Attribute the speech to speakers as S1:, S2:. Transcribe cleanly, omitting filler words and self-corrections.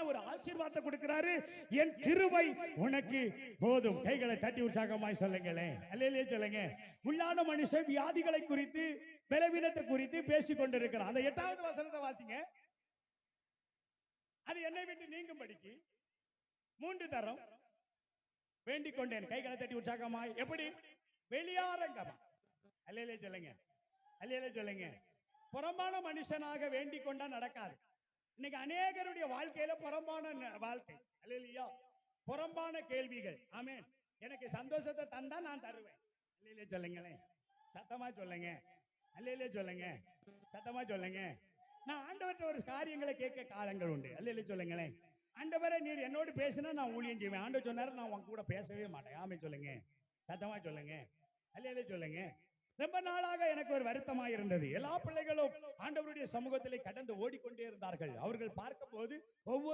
S1: ஒரு ஆசீர்வாதத்தை கொடுக்கிறாரு. என் கிருபை உனக்கு போதும். கைகளை தட்டி உற்சாகமாய் சொல்லுங்களேன். அல்லேலூயா சொல்லுங்க. உள்ளான மனுஷன் வியாதிகளை குறித்து பலவீனத்தை குறித்து பேசிக் கொண்டிருக்கிறான். அந்த 8வது வசனத்தை வாசிங்க. அது என்னை விட்டு நீங்கும் படிக்கு 3 தரம் வேண்டிக் கொண்டேன். கைகளை தட்டி உற்சாகமாய். எப்படி? வெளியாரங்கமா. அல்லேலூயா சொல்லுங்க. அல்லேலூயா சொல்லுங்க. புறம்பான மனுஷனாக வேண்டிக் கொண்டா நடக்காது. இன்னைக்கு அநேகருடைய வாழ்க்கையில புறம்பான வாழ்க்கை. அல்லேலூயா. புறம்பான கேள்விகள். ஆமென். எனக்கு சந்தோஷத்தை தந்தா நான் தருவேன். அல்லேலூயா சொல்லுங்களேன். சத்தமா சொல்லுங்க. அல்லேலூயா சொல்லுங்க. சத்தமா சொல்லுங்க. நான் ஆண்டவர்கிட்ட ஒரு காரியங்களை கேட்க காலங்கள் உண்டு. அல்லேலூயா சொல்லுங்களேன். ஆண்டவரே நீர் என்னோடு பேசினா நான் ஊழியம் செய்வேன். ஆண்டவர் சொன்னாரு நான் உங்க கூட பேசவே மாட்டேன். ஆமென் சொல்லுங்க. சத்தமா சொல்லுங்க. அல்லேலூயா சொல்லுங்க. ரொம்ப நாளாக எனக்கு ஒரு வருத்தமாக இருந்தது. எல்லா பிள்ளைகளும் ஆண்டவருடைய சமூகத்திலே கடந்து ஓடிக்கொண்டே இருந்தார்கள். அவர்கள் பார்க்கும்போது ஒவ்வொரு